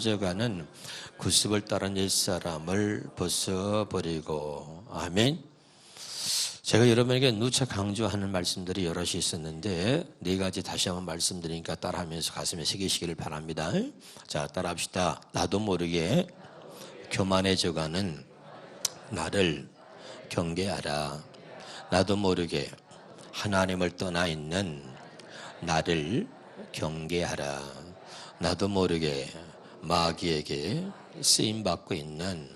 져가는 구습을 따른 옛사람을 벗어버리고. 아멘. 제가 여러분에게 누차 강조하는 말씀들이 여럿이 있었는데 네 가지 다시 한번 말씀드리니까 따라하면서 가슴에 새기시기를 바랍니다. 자, 따라합시다. 나도 모르게 교만해져가는 나를 경계하라. 나도 모르게 하나님을 떠나 있는 나를 경계하라. 나도 모르게 마귀에게 쓰임받고 있는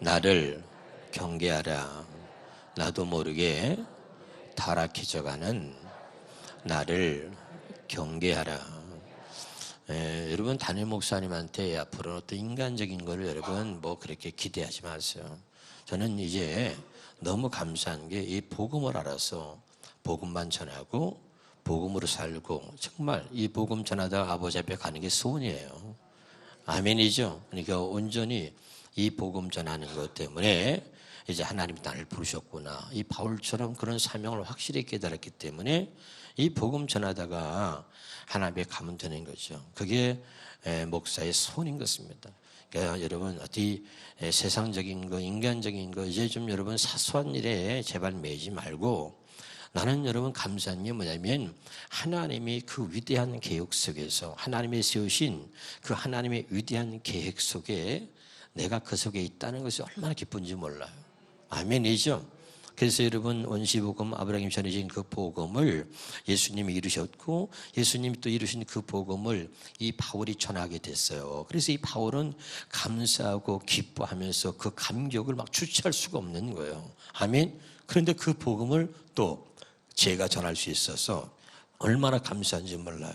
나를 경계하라. 나도 모르게 타락해져가는 나를 경계하라. 여러분, 담임 목사님한테 앞으로 어떤 인간적인 거를 여러분 그렇게 기대하지 마세요. 저는 이제 너무 감사한 게 이 복음을 알아서 복음만 전하고 복음으로 살고, 정말 이 복음 전하다가 아버지 앞에 가는 게 소원이에요. 아멘이죠. 그러니까 온전히 이 복음 전하는 것 때문에 이제 하나님이 나를 부르셨구나, 이 바울처럼 그런 사명을 확실히 깨달았기 때문에 이 복음 전하다가 하나님에 가면 되는 거죠. 그게 목사의 소원인 것입니다. 그러니까 여러분, 어디 세상적인 거, 인간적인 거 이제 좀 여러분 사소한 일에 제발 매지 말고, 나는 여러분 감사한 게 뭐냐면 하나님이 그 위대한 계획 속에서, 하나님이 세우신 그 하나님의 위대한 계획 속에 내가 그 속에 있다는 것이 얼마나 기쁜지 몰라요. 아멘이죠. 그래서 여러분, 원시복음, 아브라함이 전해진 그 복음을 예수님이 이루셨고, 예수님이 또 이루신 그 복음을 이 바울이 전하게 됐어요. 그래서 이 바울은 감사하고 기뻐하면서 그 감격을 막 주체할 수가 없는 거예요. 아멘. 그런데 그 복음을 또 제가 전할 수 있어서 얼마나 감사한지 몰라요.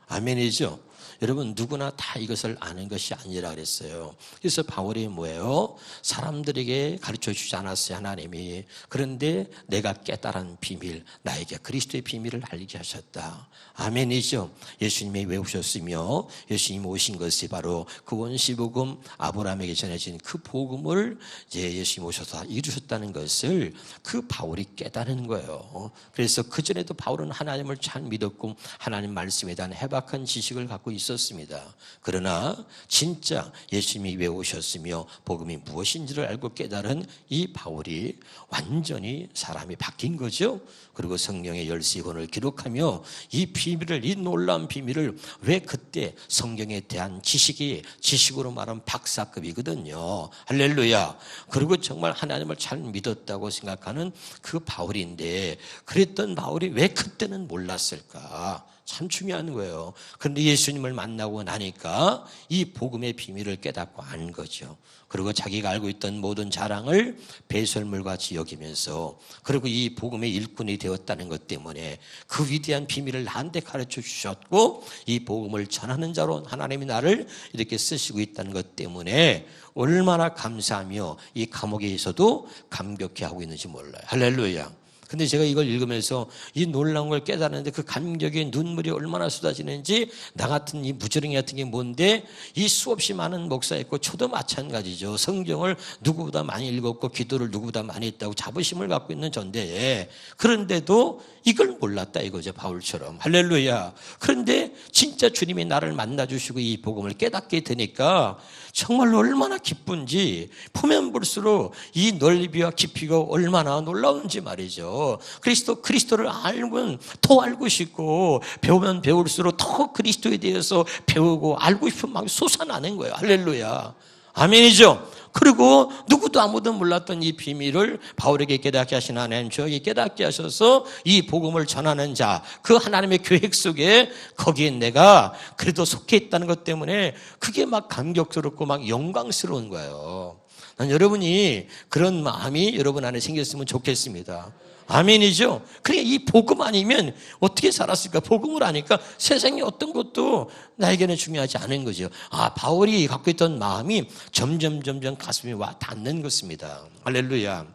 아멘이죠. 여러분, 누구나 다 이것을 아는 것이 아니라 그랬어요. 그래서 바울이 뭐예요? 사람들에게 가르쳐 주지 않았어요, 하나님이. 그런데 내가 깨달은 비밀, 나에게 그리스도의 비밀을 알게 하셨다. 아멘이죠. 예수님이 왜 오셨으며 예수님이 오신 것이 바로 그 원시복음, 아브라함에게 전해진 그 복음을 이제 예수님이 오셔서 이루셨다는 것을 그 바울이 깨달은 거예요. 그래서 그전에도 바울은 하나님을 잘 믿었고 하나님 말씀에 대한 해박한 지식을 갖고 있었습니다. 그러나 진짜 예수님이 왜 오셨으며 복음이 무엇인지를 알고 깨달은 이 바울이 완전히 사람이 바뀐 거죠. 그리고 성경의 열시권을 기록하며 이 비밀을, 이 놀라운 비밀을, 왜 그때 성경에 대한 지식으로 말하면 박사급이거든요. 할렐루야. 그리고 정말 하나님을 잘 믿었다고 생각하는 그 바울인데, 그랬던 바울이 왜 그때는 몰랐을까? 참 중요한 거예요. 그런데 예수님을 만나고 나니까 이 복음의 비밀을 깨닫고 안 거죠. 그리고 자기가 알고 있던 모든 자랑을 배설물같이 여기면서, 그리고 이 복음의 일꾼이 되었다는 것 때문에 그 위대한 비밀을 나한테 가르쳐 주셨고, 이 복음을 전하는 자로 하나님이 나를 이렇게 쓰시고 있다는 것 때문에 얼마나 감사하며 이 감옥에서도 감격해하고 있는지 몰라요. 할렐루야. 근데 제가 이걸 읽으면서 이 놀라운 걸 깨달았는데 그 감격의 눈물이 얼마나 쏟아지는지, 나 같은 이 무지렁이 같은 게 뭔데, 이 수없이 많은 목사 있고 저도 마찬가지죠. 성경을 누구보다 많이 읽었고 기도를 누구보다 많이 했다고 자부심을 갖고 있는 전데, 그런데도 이걸 몰랐다 이거죠, 바울처럼. 할렐루야. 그런데 진짜 주님이 나를 만나주시고 이 복음을 깨닫게 되니까 정말로 얼마나 기쁜지, 보면 볼수록 이 넓이와 깊이가 얼마나 놀라운지 말이죠. 그리스도를 알면 더 알고 싶고, 배우면 배울수록 더 그리스도에 대해서 배우고 알고 싶은 마음이 솟아나는 거예요. 할렐루야. 아멘이죠. 그리고 누구도 아무도 몰랐던 이 비밀을 바울에게 깨닫게 하신 하나님, 저에게 깨닫게 하셔서 이 복음을 전하는 자, 그 하나님의 계획 속에 거기에 내가 그래도 속해 있다는 것 때문에 그게 막 감격스럽고 막 영광스러운 거예요. 난 여러분이 그런 마음이 여러분 안에 생겼으면 좋겠습니다. 아멘이죠. 그래, 이 복음 아니면 어떻게 살았을까? 복음을 아니까 세상의 어떤 것도 나에게는 중요하지 않은 거죠. 바울이 갖고 있던 마음이 점점 가슴에 와 닿는 것입니다. 할렐루야.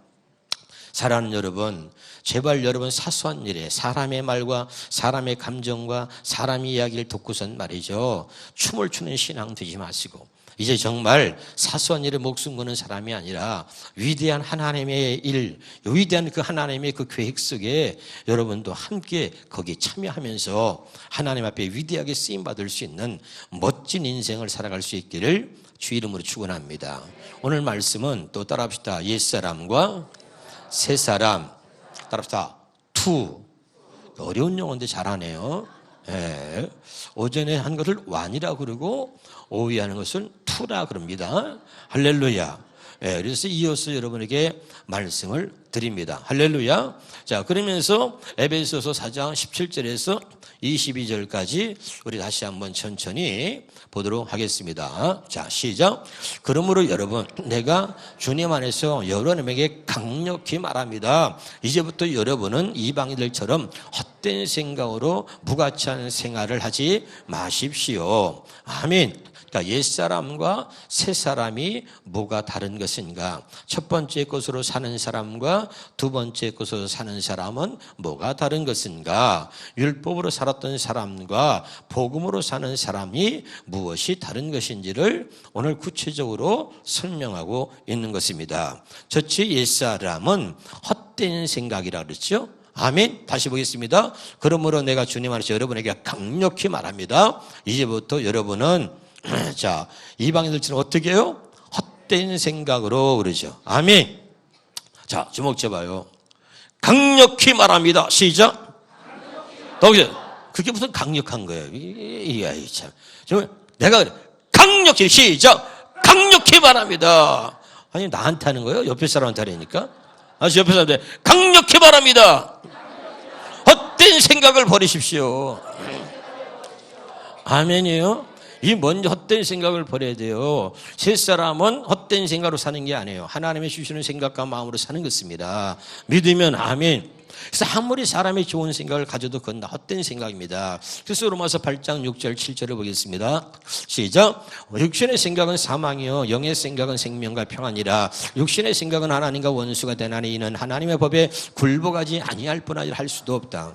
사랑하는 여러분, 제발 여러분 사소한 일에 사람의 말과 사람의 감정과 사람의 이야기를 듣고선 말이죠, 춤을 추는 신앙 되지 마시고, 이제 정말 사소한 일에 목숨 거는 사람이 아니라 위대한 하나님의 일, 위대한 그 하나님의 그 계획 속에 여러분도 함께 거기에 참여하면서 하나님 앞에 위대하게 쓰임받을 수 있는 멋진 인생을 살아갈 수 있기를 주 이름으로 축원합니다. 오늘 말씀은 또 따라합시다. 옛사람과 새사람. 따라합시다. 투. 어려운 용어인데 잘하네요. 예. 오전에 한 것을 완이라고 그러고 오후에 하는 것을 투라 그럽니다. 할렐루야. 예, 그래서 이어서 여러분에게 말씀을 드립니다. 할렐루야. 자, 그러면서 에베소서 4장 17절에서 22절까지 우리 다시 한번 천천히 보도록 하겠습니다. 자, 시작. 그러므로 여러분, 내가 주님 안에서 여러분에게 강력히 말합니다. 이제부터 여러분은 이방인들처럼 헛된 생각으로 무가치한 생활을 하지 마십시오. 아멘. 그러니까 옛사람과 새사람이 뭐가 다른 것인가? 첫 번째 것으로 사는 사람과 두 번째 것으로 사는 사람은 뭐가 다른 것인가? 율법으로 살았던 사람과 복음으로 사는 사람이 무엇이 다른 것인지를 오늘 구체적으로 설명하고 있는 것입니다. 첫째, 옛사람은 헛된 생각이라 그랬죠. 아멘. 다시 보겠습니다. 그러므로 내가 주님 안에서 여러분에게 강력히 말합니다. 이제부터 여러분은 자, 이방인들처럼 어떻게 해요? 헛된 생각으로 그러죠. 아멘. 자, 주목 잡아요. 강력히 말합니다. 시작. 그게 무슨 강력한 거예요? 이 참. 내가 강력히 시작. 강력히 말합니다. 아니 나한테 하는 거예요? 옆에 사람한테 하려니까? 아주 옆에 사람한테 강력히 말합니다. 헛된 생각을 버리십시오. 아멘이에요. 이 먼저 헛된 생각을 버려야 돼요. 새사람은 헛된 생각으로 사는 게 아니에요. 하나님이 주시는 생각과 마음으로 사는 것입니다. 믿으면 아멘. 그래서 아무리 사람이 좋은 생각을 가져도 그건 헛된 생각입니다. 그래서 로마서 8장 6절 7절을 보겠습니다. 시작. 육신의 생각은 사망이요 영의 생각은 생명과 평안이라. 육신의 생각은 하나님과 원수가 되나니 이는 하나님의 법에 굴복하지 아니할 뿐아니라 할 수도 없다.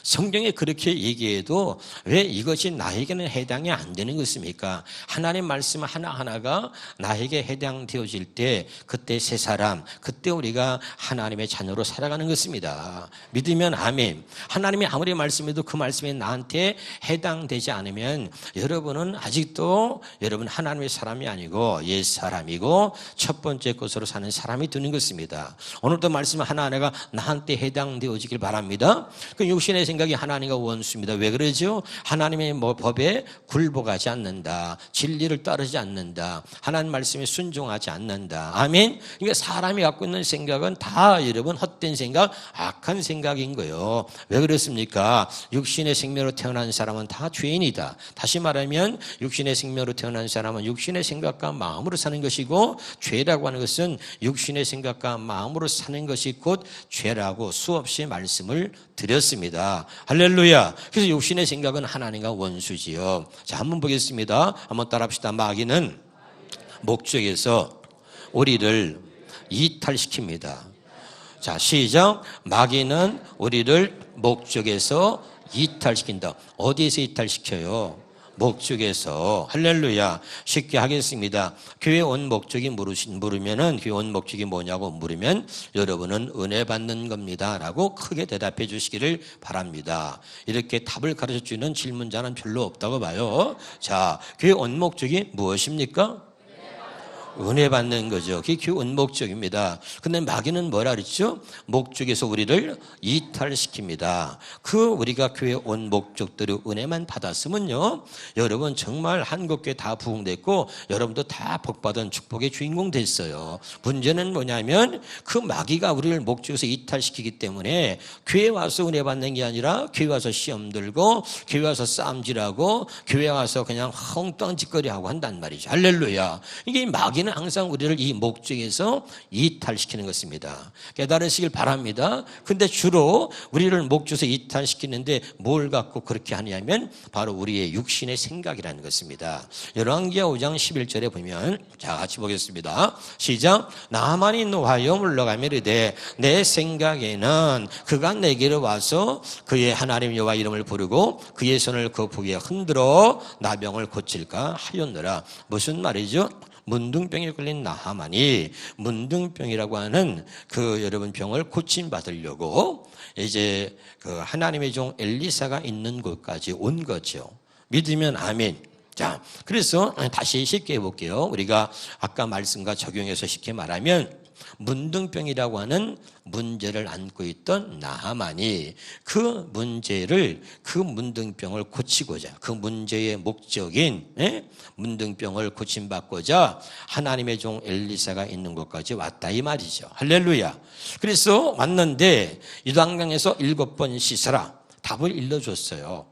성경에 그렇게 얘기해도 왜 이것이 나에게는 해당이 안 되는 것입니까? 하나님 말씀 하나하나가 나에게 해당되어질 때 그때 새 사람, 그때 우리가 하나님의 자녀로 살아가는 것입니다. 믿으면 아멘. 하나님이 아무리 말씀해도 그 말씀이 나한테 해당되지 않으면 여러분은 아직도 여러분 하나님의 사람이 아니고 옛 사람이고 첫 번째 것으로 사는 사람이 되는 것입니다. 오늘도 말씀 하나하나가 나한테 해당되어지길 바랍니다. 그 육신의 생각이 하나님과 원수입니다. 왜 그러죠? 하나님의 법에 굴복하지 않는다. 진리를 따르지 않는다. 하나님 말씀에 순종하지 않는다. 아멘. 그러니까 사람이 갖고 있는 생각은 다 여러분 헛된 생각, 악한 생각인 거예요. 왜 그렇습니까? 육신의 생명으로 태어난 사람은 다 죄인이다. 다시 말하면 육신의 생명으로 태어난 사람은 육신의 생각과 마음으로 사는 것이고 죄라고 하는 것은 육신의 생각과 마음으로 사는 것이 곧 죄라고 수없이 말씀을 드렸습니다. 할렐루야. 그래서 육신의 생각은 하나님과 원수지요. 자, 한번 보겠습니다. 한번 따라합시다. 마귀는 목적에서 우리를 이탈시킵니다. 자, 시작. 마귀는 우리를 목적에서 이탈시킨다. 어디에서 이탈시켜요? 목적에서. 할렐루야. 쉽게 하겠습니다. 교회 온 목적이 물으면은 교회 온 목적이 뭐냐고 물으면 여러분은 은혜 받는 겁니다 라고 크게 대답해 주시기를 바랍니다. 이렇게 답을 가르쳐 주는 질문자는 별로 없다고 봐요. 자, 교회 온 목적이 무엇입니까? 은혜 받는 거죠. 그게 교회 온 목적입니다. 근데 마귀는 뭐라 그랬죠? 목적에서 우리를 이탈시킵니다. 그 우리가 교회 온 목적대로 은혜만 받았으면요, 여러분 정말 한국교회 다 부흥됐고 여러분도 다 복받은 축복의 주인공 됐어요. 문제는 뭐냐면 그 마귀가 우리를 목적에서 이탈시키기 때문에 교회 와서 은혜 받는 게 아니라 교회 와서 시험 들고 교회 와서 싸움질하고 교회 와서 그냥 엉뚱한 짓거리하고 한단 말이죠. 할렐루야. 이게 마귀 마귀는 항상 우리를 이 목적에서 이탈시키는 것입니다. 깨달으시길 바랍니다. 근데 주로 우리를 목적에서 이탈시키는데 뭘 갖고 그렇게 하냐면 바로 우리의 육신의 생각이라는 것입니다. 열왕기하 5장 11절에 보면 자 같이 보겠습니다. 시작. 나만이 노하여 물러가며 이르되 내 생각에는 그가 내게로 와서 그의 하나님 여호와 이름을 부르고 그의 손을 그 부위에 흔들어 나병을 고칠까 하였노라. 무슨 말이죠? 문둥병에 걸린 나하만이 문둥병이라고 하는 그 여러분 병을 고침받으려고 이제 그 하나님의 종 엘리사가 있는 곳까지 온 거죠. 믿으면 아멘. 자, 그래서 다시 쉽게 해볼게요. 우리가 아까 말씀과 적용해서 쉽게 말하면 문둥병이라고 하는 문제를 안고 있던 나하만이 그 문제를 그 문둥병을 고치고자 그 문제의 목적인 문둥병을 고침받고자 하나님의 종 엘리사가 있는 곳까지 왔다 이 말이죠. 할렐루야. 그래서 왔는데 요단강에서 7번 씻어라. 답을 일러줬어요.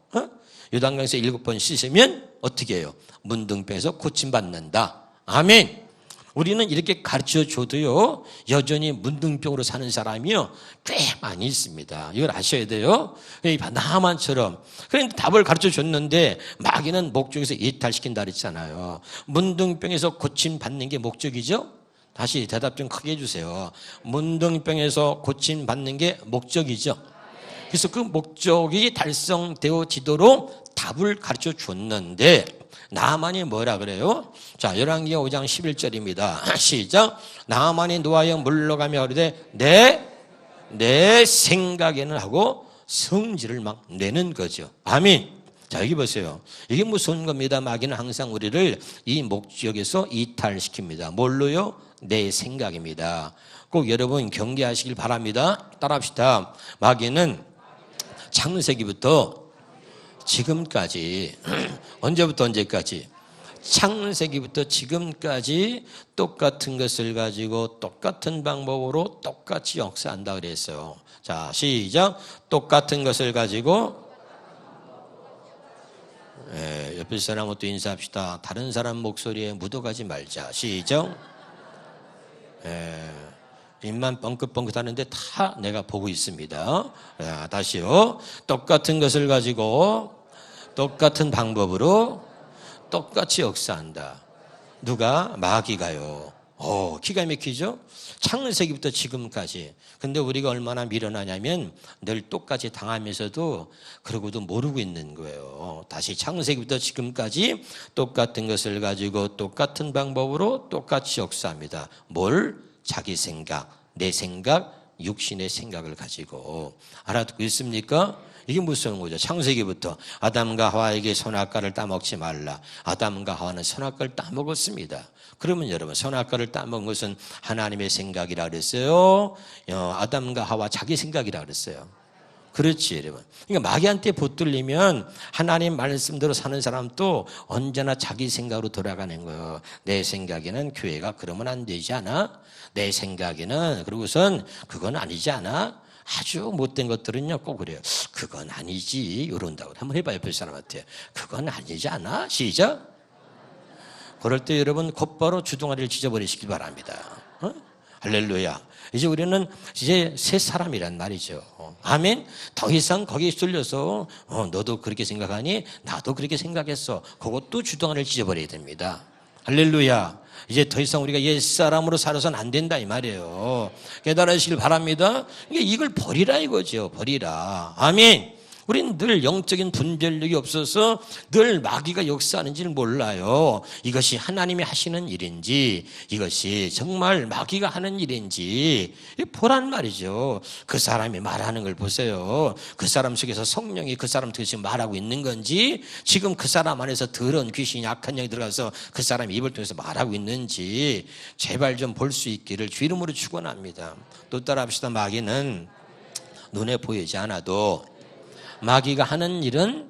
요단강에서 7번 씻으면 어떻게 해요? 문둥병에서 고침받는다. 아멘. 우리는 이렇게 가르쳐 줘도요, 여전히 문둥병으로 사는 사람이요, 꽤 많이 있습니다. 이걸 아셔야 돼요. 나하만처럼. 그런데 답을 가르쳐 줬는데, 마귀는 목적에서 이탈시킨다 그랬잖아요. 문둥병에서 고침받는 게 목적이죠? 다시 대답 좀 크게 해주세요. 문둥병에서 고침받는 게 목적이죠? 그래서 그 목적이 달성되어지도록 답을 가르쳐 줬는데, 나하만이 뭐라 그래요? 자, 열왕기하 5장 11절입니다. 시작. 나하만이 노하여 물러가며 이르되 내 생각에는 하고 성질을 막 내는 거죠. 아멘. 자, 여기 보세요. 이게 무서운 겁니다. 마귀는 항상 우리를 이 목적에서 이탈시킵니다. 뭘로요? 내 생각입니다. 꼭 여러분 경계하시길 바랍니다. 따라합시다. 마귀는 창세기부터 지금까지 언제부터 언제까지? 창세기부터 지금까지 똑같은 것을 가지고 똑같은 방법으로 똑같이 역사한다 그랬어요. 자, 시작. 똑같은 것을 가지고 옆에 사람하고 또 인사합시다. 다른 사람 목소리에 묻어가지 말자. 시작. 입만 뻥긋뻥긋 하는데 다 내가 보고 있습니다. 자, 다시요. 똑같은 것을 가지고 똑같은 방법으로 똑같이 역사한다. 누가? 마귀가요. 기가 막히죠? 창세기부터 지금까지. 근데 우리가 얼마나 미련하냐면 늘 똑같이 당하면서도 그러고도 모르고 있는 거예요. 다시 창세기부터 지금까지 똑같은 것을 가지고 똑같은 방법으로 똑같이 역사합니다. 뭘? 자기 생각, 내 생각, 육신의 생각을 가지고. 알아듣고 있습니까? 이게 무서운 거죠. 창세기부터 아담과 하와에게 선악과를 따먹지 말라. 아담과 하와는 선악과를 따먹었습니다. 그러면 여러분 선악과를 따먹은 것은 하나님의 생각이라 그랬어요? 아담과 하와 자기 생각이라 그랬어요? 그렇지 여러분. 그러니까 마귀한테 붙들리면 하나님 말씀대로 사는 사람도 언제나 자기 생각으로 돌아가는 거예요. 내 생각에는 교회가 그러면 안 되지 않아? 내 생각에는 그러고선 그건 아니지 않아? 아주 못된 것들은요 꼭 그래요. 그건 아니지 이런다고. 한번 해봐요. 옆에 사람한테. 그건 아니지 않아? 시작. 그럴 때 여러분 곧바로 주둥아리를 찢어버리시길 바랍니다. 할렐루야. 이제 우리는 이제 새 사람이란 말이죠. 아멘. 더 이상 거기에 쏠려서 너도 그렇게 생각하니 나도 그렇게 생각했어. 그것도 주둥아리를 찢어버려야 됩니다. 할렐루야. 이제 더 이상 우리가 옛사람으로 살아서는 안 된다 이 말이에요. 깨달으시길 바랍니다. 이걸 버리라 이거죠. 버리라. 아멘. 우리는 늘 영적인 분별력이 없어서 늘 마귀가 역사하는지를 몰라요. 이것이 하나님이 하시는 일인지 이것이 정말 마귀가 하는 일인지 보란 말이죠. 그 사람이 말하는 걸 보세요. 그 사람 속에서 성령이 그 사람 속에서 말하고 있는 건지 지금 그 사람 안에서 더러운 귀신이 악한 영이 들어가서 그 사람 입을 통해서 말하고 있는지 제발 좀 볼 수 있기를 주 이름으로 축원합니다. 또 따라합시다. 마귀는 눈에 보이지 않아도 마귀가 하는 일은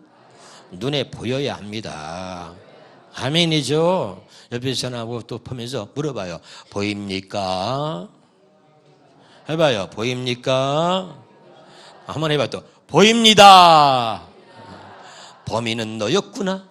눈에 보여야 합니다. 아멘이죠. 옆에 전화하고 또 보면서 물어봐요. 보입니까? 해봐요. 보입니까? 한번 해봐 또. 보입니다. 범인은 너였구나.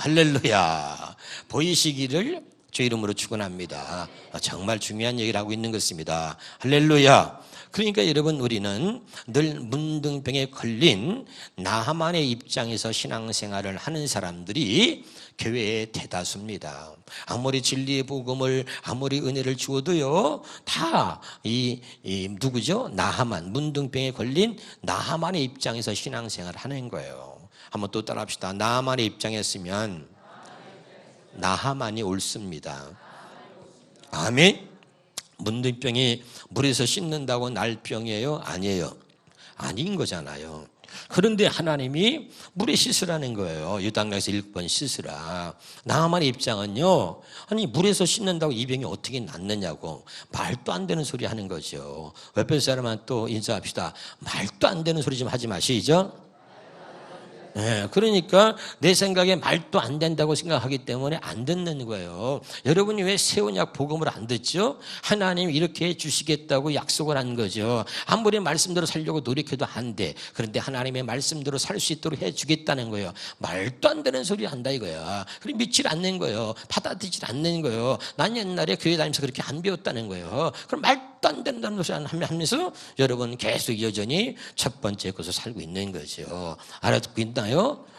할렐루야. 보이시기를 주 이름으로 축원합니다. 정말 중요한 얘기를 하고 있는 것입니다. 할렐루야. 그러니까 여러분, 우리는 늘 문둥병에 걸린 나하만의 입장에서 신앙생활을 하는 사람들이 교회의 대다수입니다. 아무리 진리의 복음을, 아무리 은혜를 주어도요, 다 누구죠? 나하만, 문둥병에 걸린 나하만의 입장에서 신앙생활을 하는 거예요. 한번 또 따라합시다. 나하만의 입장이었으면 나하만이 옳습니다. 아멘. 문둥병이 물에서 씻는다고 날 병이에요? 아니에요. 아닌 거잖아요. 그런데 하나님이 물에 씻으라는 거예요. 요단강에서 7번 씻으라. 나하만의 입장은요, 아니 물에서 씻는다고 이 병이 어떻게 낫느냐고 말도 안 되는 소리 하는 거죠. 옆에 사람한테 또 인사합시다. 말도 안 되는 소리 좀 하지 마시죠. 네, 그러니까 내 생각에 말도 안 된다고 생각하기 때문에 안 듣는 거예요. 여러분이 왜 새 언약 복음을 안 듣죠? 하나님이 이렇게 해주시겠다고 약속을 한 거죠. 아무리 말씀대로 살려고 노력해도 안 돼. 그런데 하나님의 말씀대로 살 수 있도록 해주겠다는 거예요. 말도 안 되는 소리 한다 이거야. 그리고 믿질 않는 거예요. 받아들이질 않는 거예요. 난 옛날에 교회 다니면서 그렇게 안 배웠다는 거예요. 그럼 말도 안 된다는 소리 하면서 여러분 계속 여전히 첫 번째 것을 살고 있는 거죠. 알아듣고 있나요?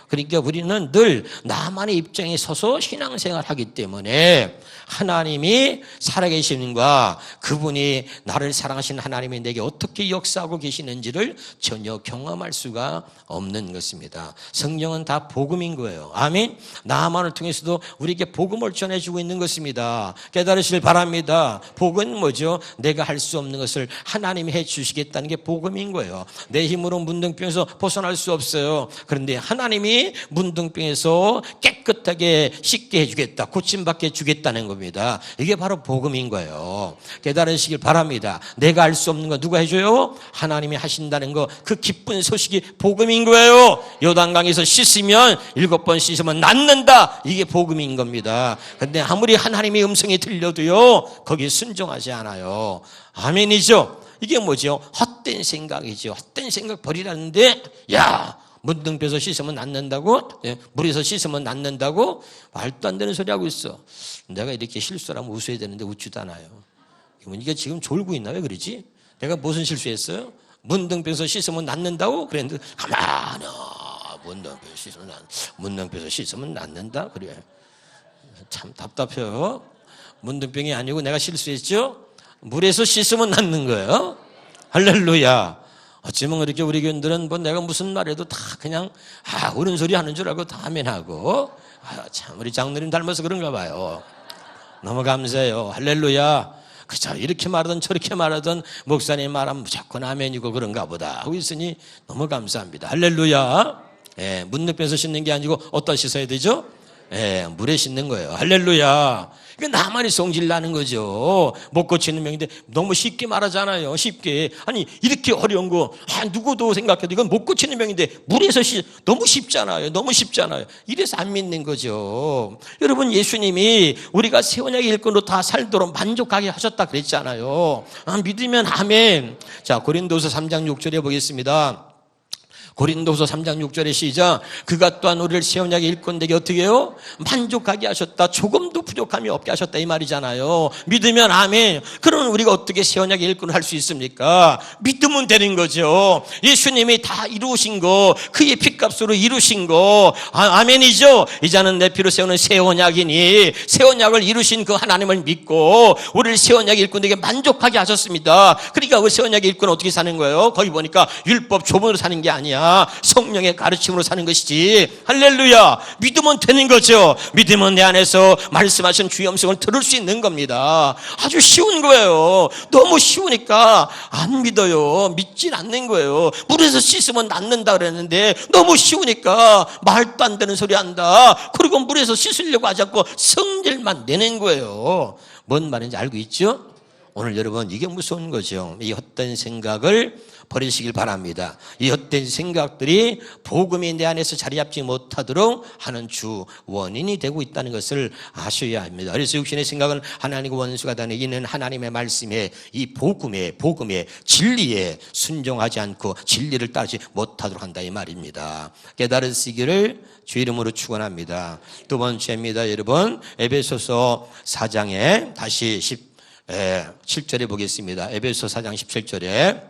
그러니까 우리는 늘 나만의 입장에 서서 신앙생활을 하기 때문에 하나님이 살아계시는가, 그분이 나를 사랑하시는 하나님이 내게 어떻게 역사하고 계시는지를 전혀 경험할 수가 없는 것입니다. 성경은 다 복음인 거예요. 아멘. 나만을 통해서도 우리에게 복음을 전해주고 있는 것입니다. 깨달으시길 바랍니다. 복음은 뭐죠? 내가 할 수 없는 것을 하나님이 해주시겠다는 게 복음인 거예요. 내 힘으로 문둥병에서 벗어날 수 없어요. 그런데 하나님이 문둥병에서 깨끗하게 씻게 해주겠다, 고침받게 해주겠다는 겁니다. 이게 바로 복음인 거예요. 깨달으시길 바랍니다. 내가 알 수 없는 거 누가 해줘요? 하나님이 하신다는 거, 그 기쁜 소식이 복음인 거예요. 요단강에서 씻으면 7번 씻으면 낫는다, 이게 복음인 겁니다. 그런데 아무리 하나님의 음성이 들려도요, 거기에 순종하지 않아요. 아멘이죠. 이게 뭐죠? 헛된 생각이죠. 헛된 생각 버리라는데, 야, 문둥병에서 씻으면 낫는다고? 물에서 씻으면 낫는다고? 말도 안 되는 소리 하고 있어. 내가 이렇게 실수를 하면 웃어야 되는데 웃지도 않아요. 이게 지금 졸고 있나? 왜 그러지? 내가 무슨 실수했어요? 문둥병에서 씻으면 낫는다고? 그랬는데 가만히 문둥병에서 씻으면 낫는다? 그래. 참 답답해요. 문둥병이 아니고 내가 실수했죠? 물에서 씻으면 낫는 거예요. 할렐루야. 어쩌면 그렇게 우리 교인들은 뭐 내가 무슨 말해도 다 그냥 옳은 소리 하는 줄 알고 다 아멘하고, 참 우리 장로님 닮아서 그런가 봐요. 너무 감사해요. 할렐루야. 그저 이렇게 말하든 저렇게 말하든 목사님 말하면 무조건 아멘이고 그런가 보다 하고 있으니 너무 감사합니다. 할렐루야. 예, 문둥병에서 씻는 게 아니고 어디다 씻어야 되죠? 예, 물에 씻는 거예요. 할렐루야. 이게 나만이 성질나는 거죠. 못 고치는 병인데 너무 쉽게 말하잖아요. 쉽게. 아니 이렇게 어려운 거 누구도 생각해도 이건 못 고치는 병인데 물에서 너무 쉽잖아요. 너무 쉽잖아요. 이래서 안 믿는 거죠. 여러분, 예수님이 우리가 새 언약의 일꾼으로 다 살도록 만족하게 하셨다 그랬잖아요. 믿으면 아멘. 자, 고린도서 3장 6절에 보겠습니다. 고린도서 3장 6절의 시작. 그가 또한 우리를 새 언약의 일꾼 되게 어떻게 해요? 만족하게 하셨다. 조금도 부족함이 없게 하셨다, 이 말이잖아요. 믿으면 아멘. 그러면 우리가 어떻게 새 언약의 일꾼을 할 수 있습니까? 믿으면 되는 거죠. 예수님이 다 이루신 거, 그의 핏값으로 이루신 거, 아멘이죠. 이제는 내 피로 세우는 새 언약이니 새 언약을 이루신 그 하나님을 믿고 우리를 새 언약의 일꾼 되게 만족하게 하셨습니다. 그러니까 그 새 언약의 일꾼은 어떻게 사는 거예요? 거기 보니까 율법 조문으로 사는 게 아니야. 성령의 가르침으로 사는 것이지. 할렐루야. 믿으면 되는 거죠. 믿으면 내 안에서 말씀하신 주의 음성을 들을 수 있는 겁니다. 아주 쉬운 거예요. 너무 쉬우니까 안 믿어요. 믿진 않는 거예요. 물에서 씻으면 낫는다 그랬는데 너무 쉬우니까 말도 안 되는 소리 한다. 그리고 물에서 씻으려고 하지 않고 성질만 내는 거예요. 뭔 말인지 알고 있죠? 오늘 여러분 이게 무서운 거죠. 이 헛된 생각을 버리시길 바랍니다. 이 헛된 생각들이 복음이 내 안에서 자리 잡지 못하도록 하는 주 원인이 되고 있다는 것을 아셔야 합니다. 그래서 육신의 생각은 하나님과 원수가 되는 이는 하나님의 말씀에 이 복음에 진리에 순종하지 않고 진리를 따르지 못하도록 한다 이 말입니다. 깨달으시기를 주 이름으로 축원합니다. 두 번째입니다. 여러분 에베소서 4장에 다시 17절에 보겠습니다. 에베소 4장 17절에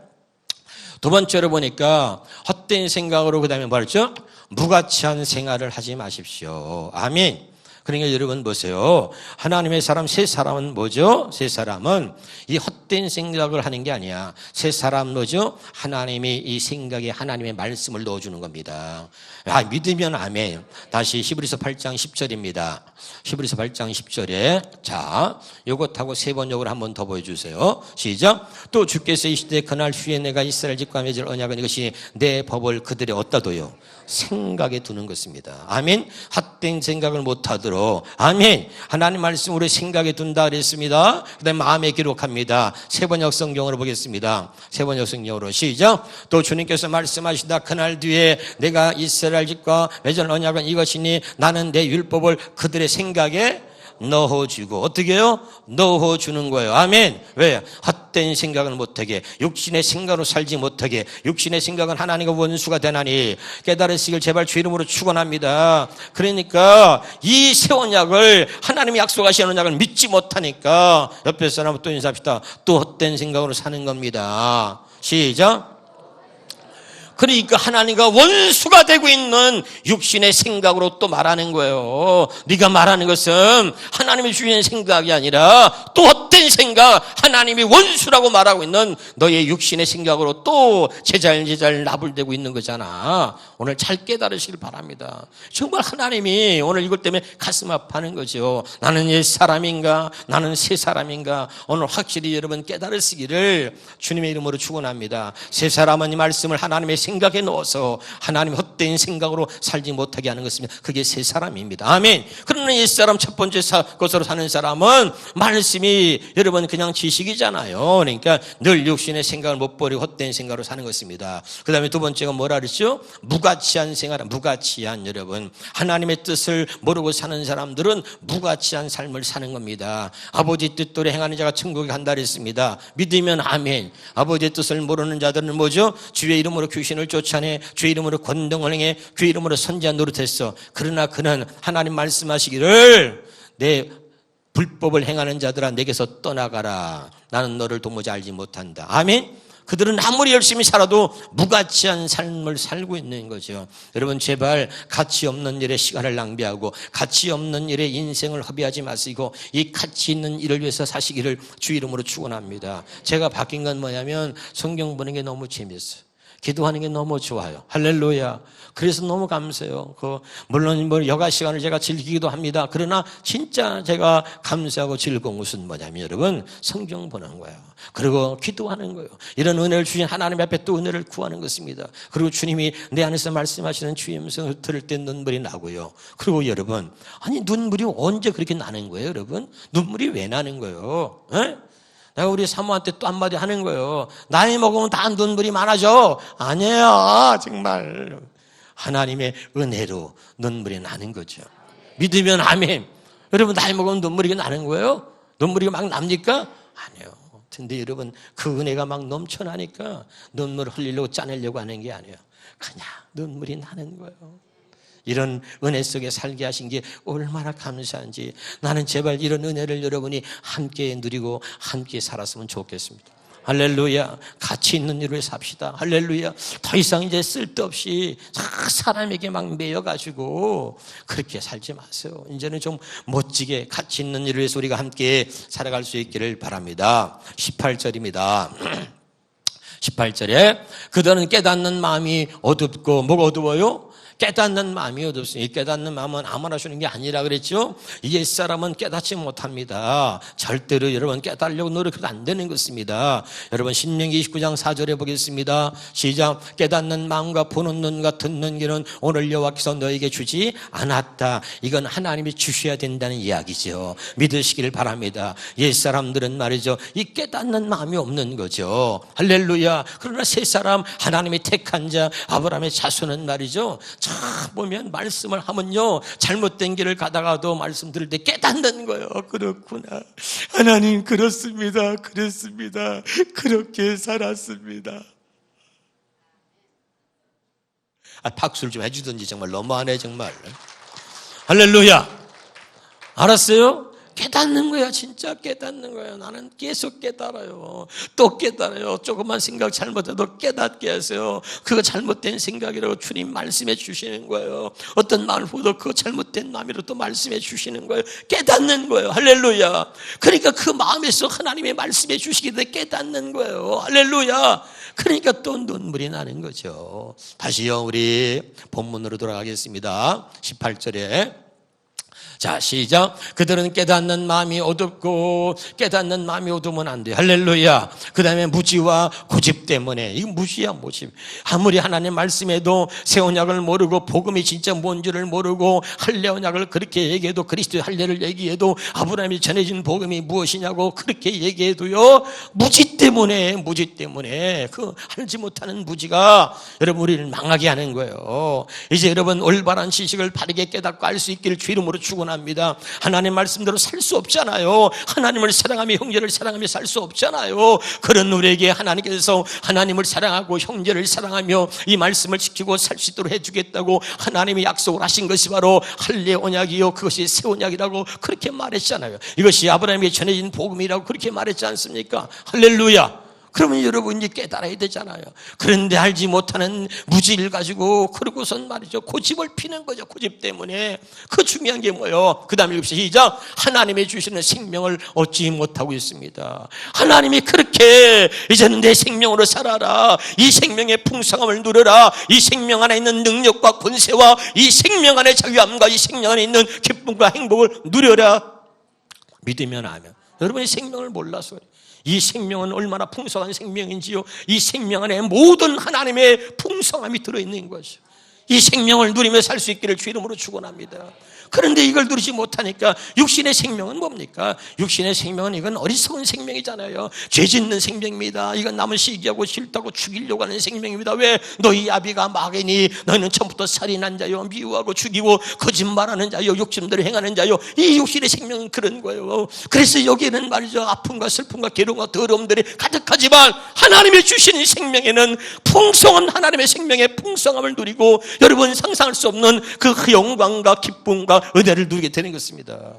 두 번째로 보니까 헛된 생각으로 그 다음에 뭐랬죠? 무가치한 생활을 하지 마십시오. 아멘. 그러니까 여러분 보세요. 하나님의 사람 세 사람은 뭐죠? 세 사람은 이 헛된 생각을 하는 게 아니야. 세 사람 뭐죠? 하나님이 이 생각에 하나님의 말씀을 넣어주는 겁니다. 믿으면 아멘. 다시 히브리서 8장 10절입니다. 히브리서 8장 10절에 자, 요것하고 세 번역을 한 번 더 보여주세요. 시작. 또 주께서 이 시대 그날 후에 내가 이스라엘 집과 맺을 언약은 이것이 내 법을 그들의 어디다 둬요? 생각에 두는 것입니다. 아멘. 헛된 생각을 못하도록 아멘. 하나님 말씀으로 생각에 둔다 그랬습니다. 그 다음에 마음에 기록합니다. 세 번역 성경으로 보겠습니다. 세 번역 성경으로 시작. 또 주님께서 말씀하시다 그날 뒤에 내가 이스라엘 집과 맺을 언약은 이것이니 나는 내 율법을 그들의 생각에 넣어주고 어떻게 해요? 넣어주는 거예요. 아멘. 왜? 헛된 생각을 못하게 육신의 생각으로 살지 못하게 육신의 생각은 하나님과 원수가 되나니 깨달으시길 제발 주 이름으로 축원합니다. 그러니까 이 새 언약을 하나님이 약속하신 언약을 믿지 못하니까 옆에 사람은 또 인사합시다. 또 헛된 생각으로 사는 겁니다. 시작. 그러니까 하나님과 원수가 되고 있는 육신의 생각으로 또 말하는 거예요. 네가 말하는 것은 하나님이 주시는 생각이 아니라 또 헛된 생각, 하나님이 원수라고 말하고 있는 너의 육신의 생각으로 또 제잘 나불대고 있는 거잖아. 오늘 잘 깨달으시길 바랍니다. 정말 하나님이 오늘 이것 때문에 가슴 아파하는 거죠. 나는 옛 사람인가? 나는 새 사람인가? 오늘 확실히 여러분 깨달으시기를 주님의 이름으로 축원합니다. 새 사람은 이 말씀을 하나님의 생각에 넣어서 하나님 헛된 생각으로 살지 못하게 하는 것입니다. 그게 새 사람입니다. 아멘. 그러나 옛 사람 첫 번째 것으로 사는 사람은 말씀이 여러분 그냥 지식이잖아요. 그러니까 늘 육신의 생각을 못 버리고 헛된 생각으로 사는 것입니다. 그 다음에 두 번째가 뭐라 그랬죠? 무가치한 생활, 무가치한 여러분 하나님의 뜻을 모르고 사는 사람들은 무가치한 삶을 사는 겁니다. 아버지 뜻대로 행하는 자가 천국에 간다 그랬습니다. 믿으면 아멘. 아버지의 뜻을 모르는 자들은 뭐죠? 주의 이름으로 귀신을 쫓아내 주의 이름으로 권능을 행해 주의 이름으로 선지한 노릇했어. 그러나 그는 하나님 말씀하시기를 내 불법을 행하는 자들아 내게서 떠나가라. 나는 너를 도무지 알지 못한다. 아멘. 그들은 아무리 열심히 살아도 무가치한 삶을 살고 있는 거죠. 여러분 제발 가치 없는 일에 시간을 낭비하고 가치 없는 일에 인생을 허비하지 마시고 이 가치 있는 일을 위해서 사시기를 주 이름으로 축원합니다. 제가 바뀐 건 뭐냐면 성경 보는 게 너무 재밌어요. 기도하는 게 너무 좋아요. 할렐루야. 그래서 너무 감사해요. 물론 여가 시간을 제가 즐기기도 합니다. 그러나 진짜 제가 감사하고 즐거운 것은 뭐냐면 여러분 성경 보는 거예요. 그리고 기도하는 거예요. 이런 은혜를 주신 하나님 앞에 또 은혜를 구하는 것입니다. 그리고 주님이 내 안에서 말씀하시는 주의 음성을 들을 때 눈물이 나고요. 그리고 여러분 아니 눈물이 언제 그렇게 나는 거예요 여러분? 눈물이 왜 나는 거예요? 에? 내가 우리 사모한테 또 한마디 하는 거예요. 나이 먹으면 다 눈물이 많아져. 아니에요. 정말 하나님의 은혜로 눈물이 나는 거죠. 믿으면 아멘. 여러분 나이 먹으면 눈물이 나는 거예요? 눈물이 막 납니까? 아니에요. 근데 여러분 그 은혜가 막 넘쳐나니까 눈물을 흘리려고 짜내려고 하는 게 아니에요. 그냥 눈물이 나는 거예요. 이런 은혜 속에 살게 하신 게 얼마나 감사한지 나는 제발 이런 은혜를 여러분이 함께 누리고 함께 살았으면 좋겠습니다. 할렐루야. 가치 있는 일을 삽시다. 할렐루야. 더 이상 이제 쓸데없이 사람에게 막 매여가지고 그렇게 살지 마세요. 이제는 좀 멋지게 가치 있는 일을 위해서 우리가 함께 살아갈 수 있기를 바랍니다. 18절입니다. 18절에 그들은 깨닫는 마음이 어둡고 뭐가 어두워요? 깨닫는 마음이 어둡습니다. 이 깨닫는 마음은 아무나 주는 게 아니라 그랬죠. 옛사람은 깨닫지 못합니다. 절대로 여러분 깨달으려고 노력해도 안 되는 것입니다. 여러분 신명기 29장 4절에 보겠습니다. 시작. 깨닫는 마음과 보는 눈과 듣는 귀는 오늘 여호와께서 너에게 주지 않았다. 이건 하나님이 주셔야 된다는 이야기죠. 믿으시기를 바랍니다. 옛사람들은 말이죠, 이 깨닫는 마음이 없는 거죠. 할렐루야. 그러나 새사람 하나님이 택한 자 아브라함의 자손은 말이죠, 참 보면 말씀을 하면요, 잘못된 길을 가다가도 말씀 들을 때 깨닫는 거예요. 그렇구나, 하나님 그렇습니다, 그랬습니다, 그렇게 살았습니다. 박수를 좀 해주든지. 정말 너무하네 정말. 할렐루야. 알았어요? 깨닫는 거야. 진짜 깨닫는 거야. 나는 계속 깨달아요. 또 깨달아요. 조금만 생각 잘못해도 깨닫게 하세요. 그거 잘못된 생각이라고 주님 말씀해 주시는 거예요. 어떤 마음을 보도 그거 잘못된 마음이라고 또 말씀해 주시는 거예요. 깨닫는 거예요. 할렐루야. 그러니까 그 마음에서 하나님의 말씀해 주시기 때문에 깨닫는 거예요. 할렐루야. 그러니까 또 눈물이 나는 거죠. 다시요, 우리 본문으로 돌아가겠습니다. 18절에 자, 시작. 그들은 깨닫는 마음이 어둡고, 깨닫는 마음이 어두우면 안 돼. 할렐루야. 그 다음에 무지와 고집 때문에. 이거 무지야, 고집. 아무리 하나님 말씀에도 새 언약을 모르고 복음이 진짜 뭔지를 모르고 할례 언약을 그렇게 얘기해도, 그리스도의 할례를 얘기해도, 아브라함이 전해진 복음이 무엇이냐고 그렇게 얘기해도요, 무지 때문에 그 알지 못하는 무지가 여러분 우리를 망하게 하는 거예요. 이제 여러분 올바른 지식을 바르게 깨닫고 알 수 있기를 주 이름으로 축원합니다. 하나님 말씀대로 살 수 없잖아요. 하나님을 사랑하며 형제를 사랑하며 살 수 없잖아요. 그런 우리에게 하나님께서 하나님을 사랑하고 형제를 사랑하며 이 말씀을 지키고 살 수 있도록 해주겠다고 하나님이 약속을 하신 것이 바로 할례 언약이요, 그것이 새 언약이라고 그렇게 말했잖아요. 이것이 아브라함에게 전해진 복음이라고 그렇게 말했지 않습니까? 할렐루야. 그러면 여러분이 깨달아야 되잖아요. 그런데 알지 못하는 무지를 가지고 그러고선 말이죠, 고집을 피는 거죠. 고집 때문에. 그 중요한 게 뭐예요? 그 다음에 읽읍시다. 시작. 하나님이 주시는 생명을 얻지 못하고 있습니다. 하나님이 그렇게 이제는 내 생명으로 살아라, 이 생명의 풍성함을 누려라, 이 생명 안에 있는 능력과 권세와 이 생명 안에 자유함과 이 생명 안에 있는 기쁨과 행복을 누려라. 믿으면 아멘. 여러분이 생명을 몰라서 그래요. 이 생명은 얼마나 풍성한 생명인지요, 이 생명 안에 모든 하나님의 풍성함이 들어있는 것이요, 이 생명을 누리며 살 수 있기를 주 이름으로 축원합니다. 그런데 이걸 누리지 못하니까 육신의 생명은 뭡니까? 육신의 생명은 이건 어리석은 생명이잖아요. 죄 짓는 생명입니다. 이건 남을 시기하고 싫다고 죽이려고 하는 생명입니다. 왜? 너희 아비가 마귀니 너희는 처음부터 살인한 자요, 미워하고 죽이고 거짓말하는 자요, 욕심대로 행하는 자요. 이 육신의 생명은 그런 거예요. 그래서 여기에는 말이죠, 아픔과 슬픔과 괴로움과 더러움들이 가득하지만 하나님이 주시는 생명에는 풍성한 하나님의 생명의 풍성함을 누리고 여러분 상상할 수 없는 그 영광과 기쁨과 은혜를 누리게 되는 것입니다.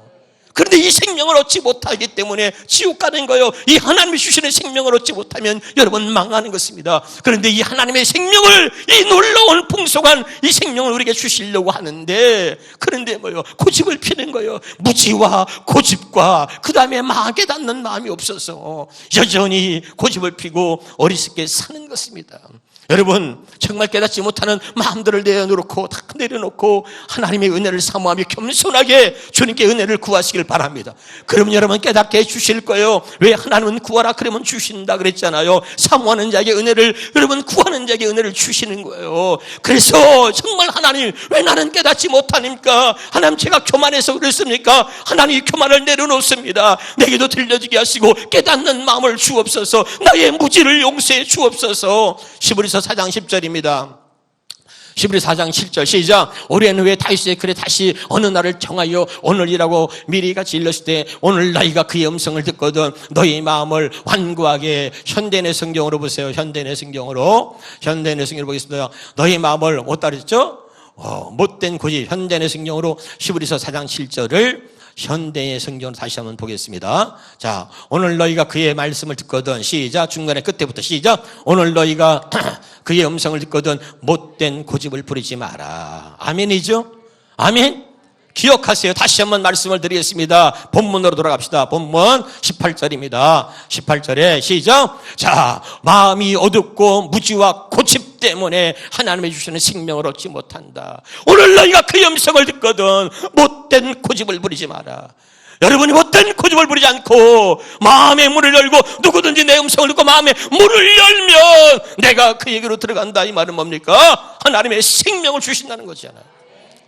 그런데 이 생명을 얻지 못하기 때문에 지옥 가는 거예요. 이 하나님이 주시는 생명을 얻지 못하면 여러분 망하는 것입니다. 그런데 이 하나님의 생명을, 이 놀라운 풍성한 이 생명을 우리에게 주시려고 하는데, 그런데 뭐요? 고집을 피는 거예요. 무지와 고집과 그 다음에 마귀에 닿는 마음이 없어서 여전히 고집을 피고 어리석게 사는 것입니다. 여러분 정말 깨닫지 못하는 마음들을 내려놓고 하나님의 은혜를 사모하며 겸손하게 주님께 은혜를 구하시길 바랍니다. 그러면 여러분 깨닫게 해주실 거예요. 왜? 하나님은 구하라 그러면 주신다 그랬잖아요. 사모하는 자에게 은혜를, 여러분 구하는 자에게 은혜를 주시는 거예요. 그래서 정말 하나님, 왜 나는 깨닫지 못하니까? 하나님 제가 교만해서 그랬습니까? 하나님 교만을 내려놓습니다. 내게도 들려주게 하시고 깨닫는 마음을 주옵소서. 나의 무지를 용서해 주옵소서. 히브리서 4장 10절입니다. 히브리서 4장 7절 시작. 오래는 왜 다윗의 글에 다시 어느 날을 정하여 오늘이라고 미리 같이 일렀을 때 오늘 너희가 그의 음성을 듣거든 너희 마음을 완고하게. 현대내 성경으로 보세요. 현대내 성경으로 보겠습니다. 너희 마음을 못 따르죠? 못된 고집. 현대내 성경으로 히브리서 4장 7절을 현대의 성경을 다시 한번 보겠습니다. 자, 오늘 너희가 그의 말씀을 듣거든. 시작. 중간에 끝에부터 시작. 오늘 너희가 그의 음성을 듣거든 못된 고집을 부리지 마라. 아멘이죠? 아멘. 기억하세요. 다시 한번 말씀을 드리겠습니다. 본문으로 돌아갑시다. 본문 18절입니다. 18절에 시작. 자, 마음이 어둡고 무지와 고집 때문에 하나님의 주시는 생명을 얻지 못한다. 오늘 너희가 그 음성을 듣거든 못된 고집을 부리지 마라. 여러분이 못된 고집을 부리지 않고 마음의 문을 열고 누구든지 내 음성을 듣고 마음의 문을 열면 내가 그 얘기로 들어간다. 이 말은 뭡니까? 하나님의 생명을 주신다는 거잖아요.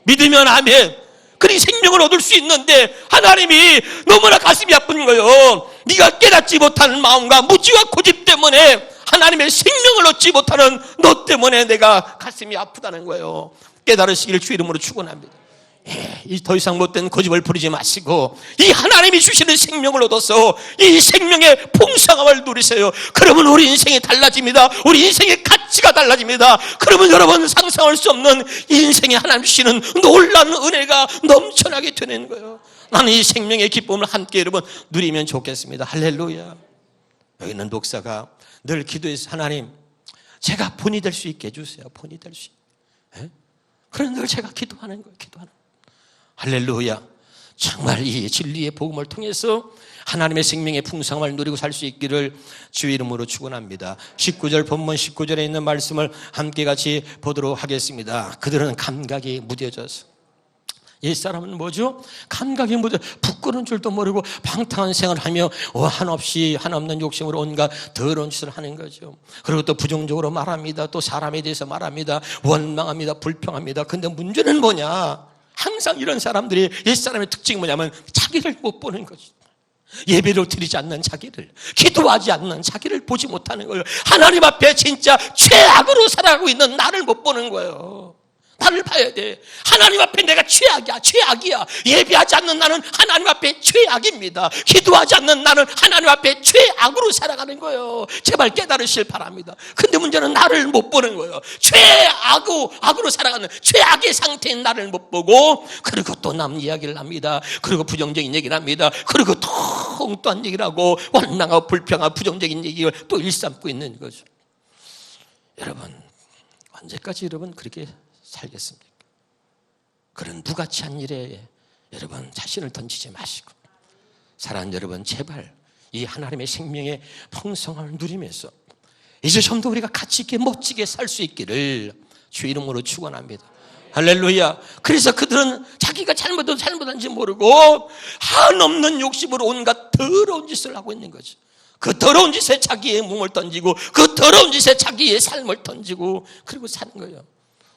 믿으면 아멘. 그리 생명을 얻을 수 있는데 하나님이 너무나 가슴이 아픈 거예요. 네가 깨닫지 못하는 마음과 무지와 고집 때문에 하나님의 생명을 얻지 못하는 너 때문에 내가 가슴이 아프다는 거예요. 깨달으시기를 주 이름으로 축원합니다. 더 이상 못된 고집을 부리지 마시고 이 하나님이 주시는 생명을 얻어서 이 생명의 풍성함을 누리세요. 그러면 우리 인생이 달라집니다. 우리 인생의 가치가 달라집니다. 그러면 여러분 상상할 수 없는 인생에 하나님 주시는 놀라운 은혜가 넘쳐나게 되는 거예요. 나는 이 생명의 기쁨을 함께 여러분 누리면 좋겠습니다. 할렐루야. 여기 있는 목사가 늘 기도해서 하나님 제가 본이 될 수 있게 해주세요. 본이 될 수 있게. 그런 늘 제가 기도하는 거예요. 기도하는 거예요. 할렐루야. 정말 이 진리의 복음을 통해서 하나님의 생명의 풍성함을 누리고 살 수 있기를 주 이름으로 축원합니다. 19절 본문 19절에 있는 말씀을 함께 같이 보도록 하겠습니다. 그들은 감각이 무뎌져서 옛사람은 뭐죠? 감각이 무뎌 부끄러운 줄도 모르고 방탕한 생활을 하며 한없는 욕심으로 온갖 더러운 짓을 하는 거죠. 그리고 또 부정적으로 말합니다. 또 사람에 대해서 말합니다. 원망합니다. 불평합니다. 근데 문제는 뭐냐? 항상 이런 사람들이 옛사람의 특징이 뭐냐면 자기를 못 보는 거죠. 예배를 드리지 않는 자기를, 기도하지 않는 자기를 보지 못하는 거예요. 하나님 앞에 진짜 최악으로 살아가고 있는 나를 못 보는 거예요. 나를 봐야 돼. 하나님 앞에 내가 최악이야. 예배하지 않는 나는 하나님 앞에 최악입니다. 기도하지 않는 나는 하나님 앞에 최악으로 살아가는 거예요. 제발 깨달으실 바랍니다. 근데 문제는 나를 못 보는 거예요. 악으로 살아가는 최악의 상태인 나를 못 보고, 그리고 또 남 이야기를 합니다. 그리고 부정적인 얘기를 합니다. 그리고 또 엉뚱한 얘기를 하고 원망하고 불평하고 부정적인 얘기를 또 일삼고 있는 거죠. 여러분, 언제까지 여러분 그렇게 살겠습니까? 그런 무가치한 일에 여러분 자신을 던지지 마시고, 사랑하는 여러분, 제발 이 하나님의 생명의 풍성함을 누리면서 이제 좀 더 우리가 가치 있게 멋지게 살 수 있기를 주 이름으로 축원합니다. 할렐루야. 그래서 그들은 자기가 잘못한지 모르고 한없는 욕심으로 온갖 더러운 짓을 하고 있는 거죠. 그 더러운 짓에 자기의 몸을 던지고 그 더러운 짓에 자기의 삶을 던지고 그리고 사는 거예요.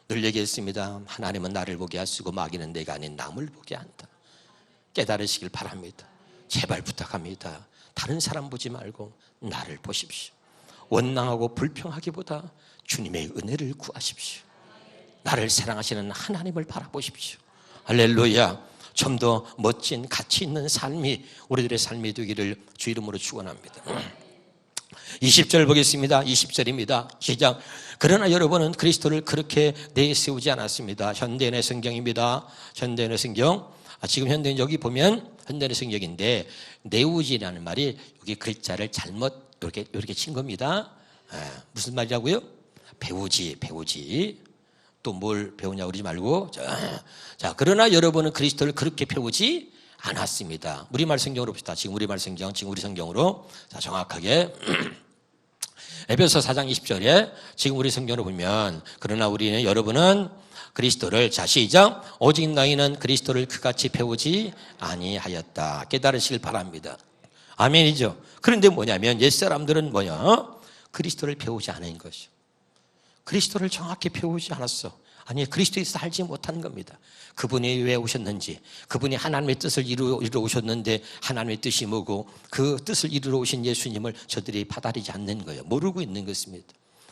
늘 얘기했습니다. 하나님은 나를 보게 하시고 마귀는 내가 아닌 남을 보게 한다. 깨달으시길 바랍니다. 제발 부탁합니다. 다른 사람 보지 말고 나를 보십시오. 원망하고 불평하기보다 주님의 은혜를 구하십시오. 나를 사랑하시는 하나님을 바라보십시오. 할렐루야. 좀 더 멋진 가치 있는 삶이 우리들의 삶이 되기를 주 이름으로 축원합니다. 20절 보겠습니다. 20절입니다. 시작. 그러나 여러분은 그리스도를 그렇게 내세우지 않았습니다. 현대인의 성경입니다. 현대인의 성경. 지금 현대인 여기 보면 현대인의 성경인데 내우지라는 말이 여기 글자를 잘못 이렇게 친 겁니다. 무슨 말이라고요? 배우지. 또 뭘 배우냐고 그러지 말고. 자, 그러나 여러분은 그리스도를 그렇게 배우지 않았습니다. 우리말 성경으로 봅시다. 지금 우리 성경으로. 자, 정확하게. 에베소 4장 20절에 지금 우리 성경으로 보면, 그러나 여러분은 그리스도를, 자 시작, 오직 너희는 그리스도를 그같이 배우지 아니하였다. 깨달으시길 바랍니다. 아멘이죠. 그런데 뭐냐면 옛사람들은 그리스도를 배우지 않은 것이죠. 그리스도를 정확히 배우지 않았어. 아니, 그리스도에서 살지 못한 겁니다. 그분이 왜 오셨는지, 그분이 하나님의 뜻을 이루어 오셨는데 하나님의 뜻이 뭐고 그 뜻을 이루어 오신 예수님을 저들이 받아들이지 않는 거예요. 모르고 있는 것입니다.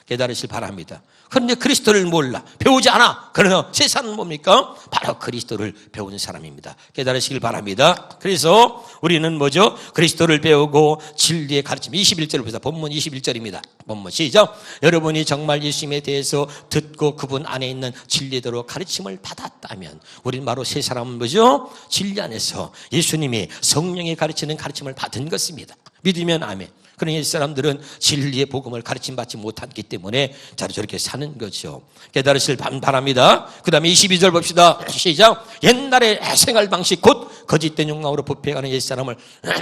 깨달으실 바랍니다. 그런데 그리스도를 몰라, 배우지 않아. 그러나 세상은 뭡니까? 바로 그리스도를 배우는 사람입니다. 깨달으시길 바랍니다. 그래서 우리는 뭐죠? 그리스도를 배우고 진리의 가르침. 21절을 보세요. 본문 21절입니다. 본문 시작. 여러분이 정말 예수님에 대해서 듣고 그분 안에 있는 진리대로 가르침을 받았다면, 우리는 바로 세 사람은 뭐죠? 진리 안에서 예수님이 성령이 가르치는 가르침을 받은 것입니다. 믿으면 아멘. 그러니 이 사람들은 진리의 복음을 가르침받지 못했기 때문에 저렇게 사는 거죠. 깨달으실 바랍니다. 그 다음에 22절 봅시다. 시작. 옛날의 생활 방식 곧 거짓된 욕망으로 부패하는 옛사람을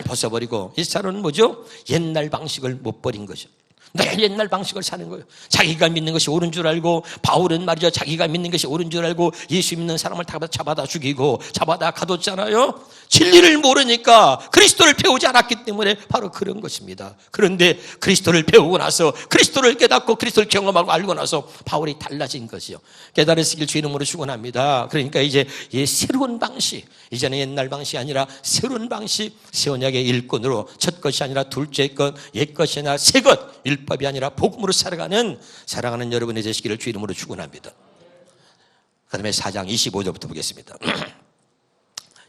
벗어버리고, 옛사람은 뭐죠? 옛날 방식을 못 버린 거죠. 늘 옛날 방식을 사는 거예요. 자기가 믿는 것이 옳은 줄 알고, 바울은 말이죠, 자기가 믿는 것이 옳은 줄 알고 예수 믿는 사람을 다 잡아다 죽이고 잡아다 가뒀잖아요. 진리를 모르니까, 그리스도를 배우지 않았기 때문에 바로 그런 것입니다. 그런데 그리스도를 배우고 나서, 그리스도를 깨닫고 그리스도를 경험하고 알고 나서 바울이 달라진 것이요. 깨달으시길 주 이름으로 축원합니다. 그러니까 이제 이 새로운 방식, 이제는 옛날 방식이 아니라 새로운 방식, 새 언약의 일꾼으로 첫 것이 아니라 둘째 것, 옛 것이 아니라 새 것, 율법이 아니라 복음으로 살아가는 여러분의 되시기를 주 이름으로 축원합니다. 그 다음에 4장 25절부터 보겠습니다.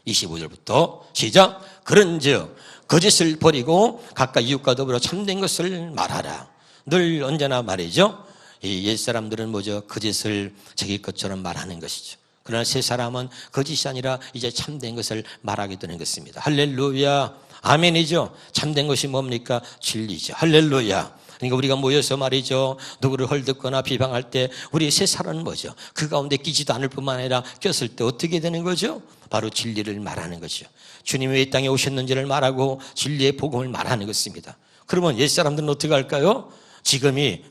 25절부터 시작. 그런즉 거짓을 버리고 각각 이웃과 더불어 참된 것을 말하라. 늘 언제나 말이죠, 이 옛사람들은 뭐죠? 거짓을 자기 것처럼 말하는 것이죠. 그러나 새 사람은 거짓이 아니라 이제 참된 것을 말하게 되는 것입니다. 할렐루야, 아멘이죠. 참된 것이 뭡니까? 진리죠. 할렐루야. 그러니까 우리가 모여서 말이죠, 누구를 헐뜯거나 비방할 때 우리 새 사람은 뭐죠? 그 가운데 끼지도 않을 뿐만 아니라 꼈을 때 어떻게 되는 거죠? 바로 진리를 말하는 것이죠. 주님이 이 땅에 오셨는지를 말하고 진리의 복음을 말하는 것입니다. 그러면 옛사람들은 어떻게 할까요? 지금이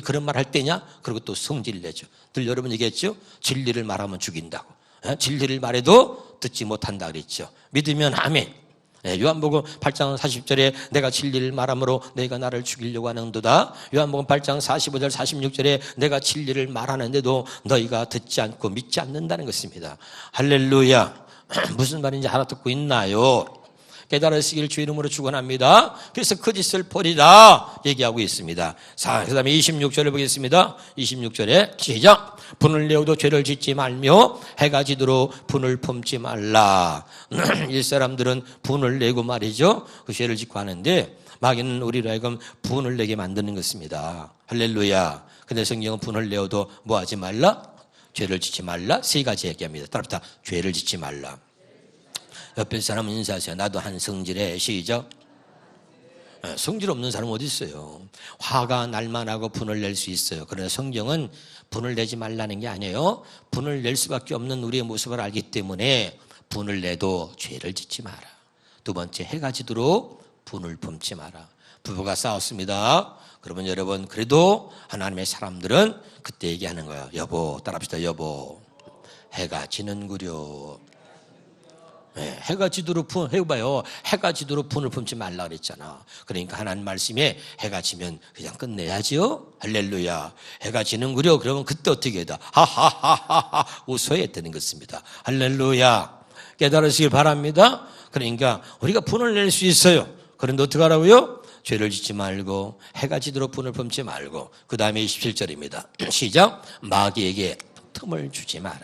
그런 말 할 때냐? 그리고 또 성질을 내죠. 늘 여러분 얘기했죠? 진리를 말하면 죽인다고. 진리를 말해도 듣지 못한다 그랬죠. 믿으면 아멘. 요한복음 8장 40절에 내가 진리를 말함으로 너희가 나를 죽이려고 하는도다. 요한복음 8장 45절 46절에 내가 진리를 말하는데도 너희가 듣지 않고 믿지 않는다는 것입니다. 할렐루야. 무슨 말인지 알아듣고 있나요? 깨달으시길 주 이름으로 축원합니다. 그래서 거짓을 버리라 얘기하고 있습니다. 자, 그 다음에 26절을 보겠습니다. 26절에 시작. 분을 내어도 죄를 짓지 말며 해가 지도록 분을 품지 말라. 이 사람들은 분을 내고 말이죠, 그 죄를 짓고 하는데, 마귀는 우리로 하여금 분을 내게 만드는 것입니다. 할렐루야. 근데 성경은 분을 내어도 뭐 하지 말라? 죄를 짓지 말라. 세 가지 얘기합니다. 따라붙어 죄를 짓지 말라. 옆에 사람 인사하세요. 나도 한 성질에. 시작. 성질 없는 사람 어디 있어요? 화가 날만 하고 분을 낼 수 있어요. 그러나 성경은 분을 내지 말라는 게 아니에요. 분을 낼 수밖에 없는 우리의 모습을 알기 때문에 분을 내도 죄를 짓지 마라. 두 번째, 해가 지도록 분을 품지 마라. 부부가 싸웠습니다. 그러면 여러분, 그래도 하나님의 사람들은 그때 얘기하는 거예요. 여보, 따라합시다. 여보, 해가 지는구려. 해가 지도록 해봐요. 해가 지도록 분을 품지 말라 그랬잖아. 그러니까 하나님 말씀에 해가 지면 그냥 끝내야지요. 할렐루야. 해가 지는구려. 그러면 그때 어떻게 해야 돼? 하하하하하 웃어야 되는 것입니다. 할렐루야. 깨달으시길 바랍니다. 그러니까 우리가 분을 낼 수 있어요. 그런데 어떻게 하라고요? 죄를 짓지 말고 해가 지도록 분을 품지 말고. 그 다음에 27절입니다. 시작. 마귀에게 틈을 주지 마라.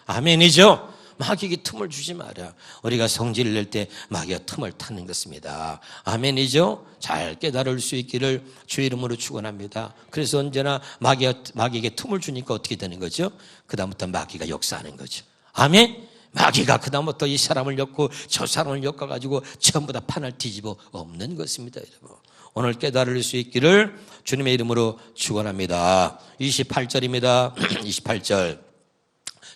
아멘이죠. 마귀에게 틈을 주지 마라. 우리가 성질을 낼 때 마귀가 틈을 타는 것입니다. 아멘이죠. 잘 깨달을 수 있기를 주 이름으로 축원합니다. 그래서 언제나 마귀에게 틈을 주니까 어떻게 되는 거죠? 그 다음부터 마귀가 역사하는 거죠. 아멘. 마귀가 그 다음부터 이 사람을 엮고 저 사람을 엮어가지고 전부 다 판을 뒤집어 엎는 것입니다. 여러분, 오늘 깨달을 수 있기를 주님의 이름으로 축원합니다. 28절입니다. 28절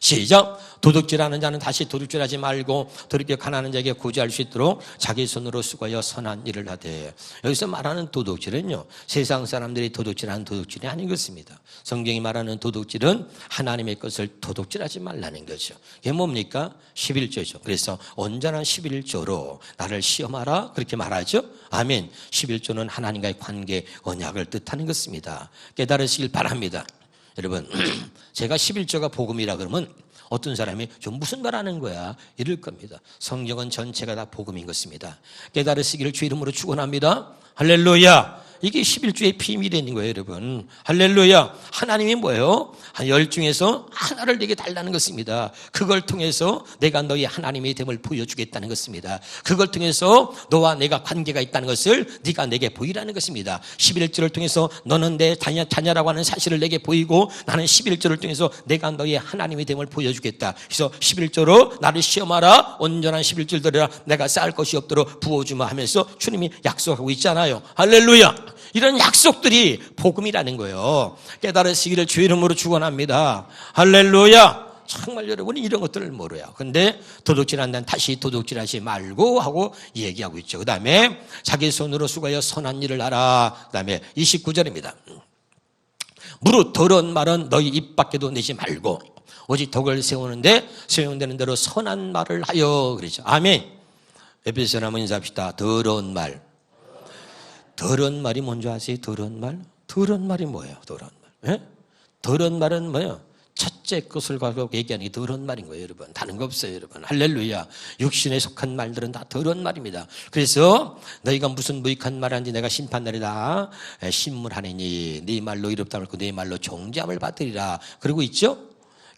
시작. 도둑질하는 자는 다시 도둑질하지 말고 도둑질 가난한 자에게 구제할 수 있도록 자기 손으로 수고하여 선한 일을 하되. 여기서 말하는 도둑질은요, 세상 사람들이 도둑질하는 도둑질이 아닌 것입니다. 성경이 말하는 도둑질은 하나님의 것을 도둑질하지 말라는 거죠. 이게 뭡니까? 11조죠. 그래서 온전한 11조로 나를 시험하라 그렇게 말하죠. 아멘. 11조는 하나님과의 관계 언약을 뜻하는 것입니다. 깨달으시길 바랍니다. 여러분, 제가 11조가 복음이라 그러면 어떤 사람이 좀 무슨 말 하는 거야? 이럴 겁니다. 성경은 전체가 다 복음인 것입니다. 깨달으시기를 주 이름으로 축원합니다. 할렐루야. 이게 11조의 비밀인 거예요, 여러분. 할렐루야. 하나님이 뭐예요? 한 10 중에서 하나를 내게 달라는 것입니다. 그걸 통해서 내가 너희 하나님의 됨을 보여주겠다는 것입니다. 그걸 통해서 너와 내가 관계가 있다는 것을 네가 내게 보이라는 것입니다. 11조를 통해서 너는 내 자녀라고 하는 사실을 내게 보이고 나는 11조를 통해서 내가 너희 하나님의 됨을 보여주겠다. 그래서 11조로 나를 시험하라. 온전한 11조를 들으라. 내가 쌓을 것이 없도록 부어주마 하면서 주님이 약속하고 있잖아요. 할렐루야. 이런 약속들이 복음이라는 거예요. 깨달으시기를 주의 이름으로 축원합니다. 할렐루야. 정말 여러분이 이런 것들을 모르요. 근데 도둑질한 데는 다시 도둑질하지 말고 하고 얘기하고 있죠. 그 다음에 자기 손으로 수고하여 선한 일을 하라. 그 다음에 29절입니다. 무릇 더러운 말은 너희 입 밖에도 내지 말고 오직 덕을 세우는데 세용되는 대로 선한 말을 하여. 그러죠. 아멘. 에베소서 한번 인사합시다. 더러운 말. 더러운 말이 뭔지 아세요? 더러운 말? 더러운 말이 뭐예요? 더러운 말. 예? 더러운 말은 뭐예요? 첫째 것을 가지고 얘기하는 게 더러운 말인 거예요, 여러분. 다른 거 없어요, 여러분. 할렐루야. 육신에 속한 말들은 다 더러운 말입니다. 그래서 너희가 무슨 무익한 말하는지 내가 심판날이다 신문하느니 네 말로 이롭다 말고 네 말로 정죄함을 받으리라. 그러고 있죠?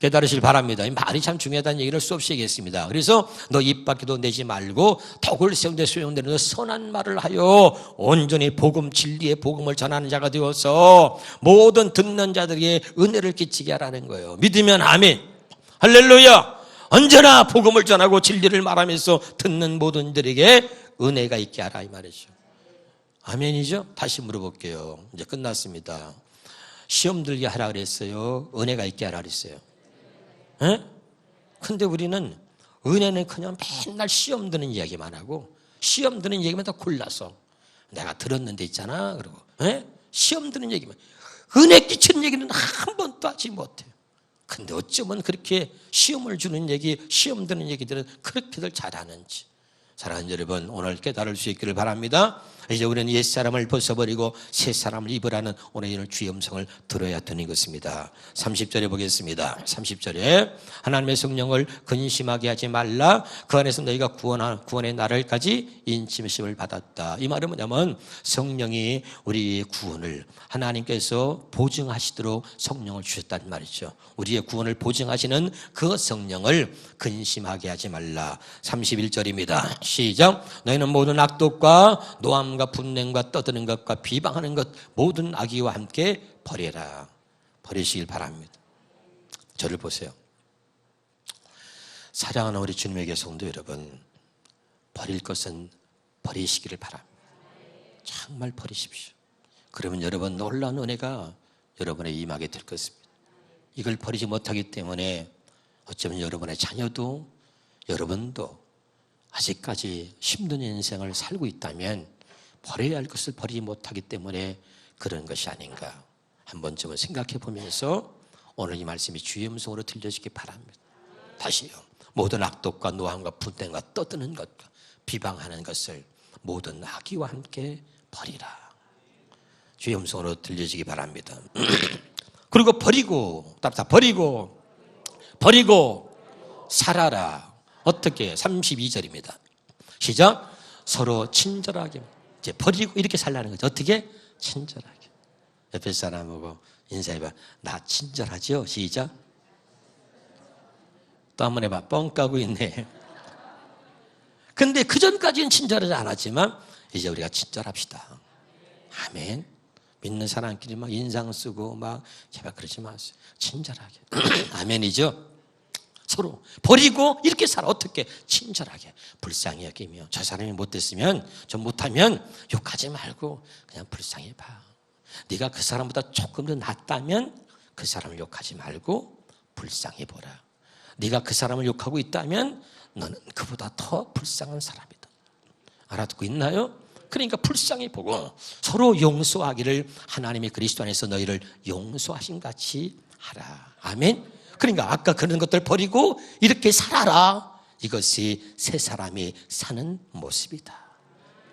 깨달으실 바랍니다. 이 말이 참 중요하다는 얘기를 수없이 얘기했습니다. 그래서 너 입 밖에도 내지 말고 덕을 세운데 소용되는 선한 말을 하여 온전히 복음 진리의 복음을 전하는 자가 되어서 모든 듣는 자들에게 은혜를 끼치게 하라는 거예요. 믿으면 아멘. 할렐루야. 언제나 복음을 전하고 진리를 말하면서 듣는 모든 이들에게 은혜가 있게 하라 이 말이죠. 아멘이죠? 다시 물어볼게요. 이제 끝났습니다. 시험 들게 하라 그랬어요? 은혜가 있게 하라 그랬어요? 예? 근데 우리는 은혜는 그냥 맨날 시험 드는 이야기만 하고 시험 드는 얘기만 다 골라서 내가 들었는데 있잖아 그러고 예? 시험 드는 얘기만 은혜 끼치는 얘기는 한 번도 하지 못해요. 근데 어쩌면 그렇게 시험을 주는 얘기 시험 드는 얘기들은 그렇게들 잘하는지. 사랑하는 여러분 오늘 깨달을 수 있기를 바랍니다. 이제 우리는 옛사람을 벗어버리고 새사람을 입으라는 오늘 주의 음성을 들어야 되는 것입니다. 30절에 보겠습니다. 30절에 하나님의 성령을 근심하게 하지 말라. 그 안에서 너희가 구원의 날을까지 인침심을 받았다. 이 말은 뭐냐면 성령이 우리의 구원을 하나님께서 보증하시도록 성령을 주셨다는 말이죠. 우리의 구원을 보증하시는 그 성령을 근심하게 하지 말라. 31절입니다. 시작. 너희는 모든 악독과 노함과 분냄과 떠드는 것과 비방하는 것 모든 악의와 함께 버려라. 버리시길 바랍니다. 저를 보세요. 사랑하는 우리 주님에게 성도 여러분, 버릴 것은 버리시기를 바랍니다. 정말 버리십시오. 그러면 여러분 놀라운 은혜가 여러분의 임하게 될 것입니다. 이걸 버리지 못하기 때문에 어쩌면 여러분의 자녀도 여러분도 아직까지 힘든 인생을 살고 있다면 버려야 할 것을 버리지 못하기 때문에 그런 것이 아닌가 한 번쯤은 생각해 보면서 오늘 이 말씀이 주의 음성으로 들려지기 바랍니다. 다시요. 모든 악독과 노함과 분냄과 떠드는 것과 비방하는 것을 모든 악의와 함께 버리라. 주의 음성으로 들려지기 바랍니다. 그리고 버리고 살아라. 어떻게? 32절입니다. 시작. 서로 친절하게. 이제 버리고 이렇게 살라는 거죠. 어떻게? 친절하게. 옆에 사람하고 인사해봐. 나 친절하죠? 시작. 또 한 번 해봐. 뻥 까고 있네. 근데 그 전까지는 친절하지 않았지만 이제 우리가 친절합시다. 아멘. 믿는 사람끼리 막 인상 쓰고 막 제발 그러지 마세요. 친절하게. 아멘이죠? 서로 버리고 이렇게 살아. 어떻게? 친절하게 불쌍히 여기며 저 사람이 못됐으면 좀 못하면 욕하지 말고 그냥 불쌍히 봐. 네가 그 사람보다 조금 더 낫다면 그 사람을 욕하지 말고 불쌍히 보라. 네가 그 사람을 욕하고 있다면 너는 그보다 더 불쌍한 사람이다. 알아듣고 있나요? 그러니까 불쌍히 보고 서로 용서하기를 하나님이 그리스도 안에서 너희를 용서하신 같이 하라. 아멘. 그러니까 아까 그런 것들 버리고 이렇게 살아라. 이것이 새 사람이 사는 모습이다.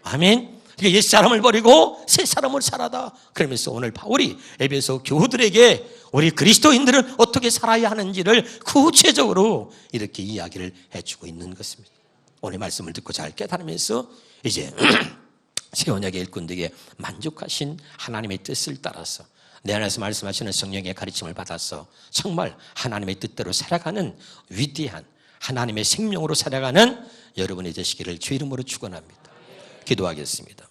아멘. 그러니까 옛 사람을 버리고 새 사람을 살아다. 그러면서 오늘 바울이 에베소 교우들에게 우리 그리스도인들은 어떻게 살아야 하는지를 구체적으로 이렇게 이야기를 해주고 있는 것입니다. 오늘 말씀을 듣고 잘 깨달으면서 이제 새 언약의 일꾼들에게 만족하신 하나님의 뜻을 따라서 내 안에서 말씀하시는 성령의 가르침을 받아서 정말 하나님의 뜻대로 살아가는 위대한 하나님의 생명으로 살아가는 여러분이 되시기를 주의 이름으로 축원합니다. 기도하겠습니다.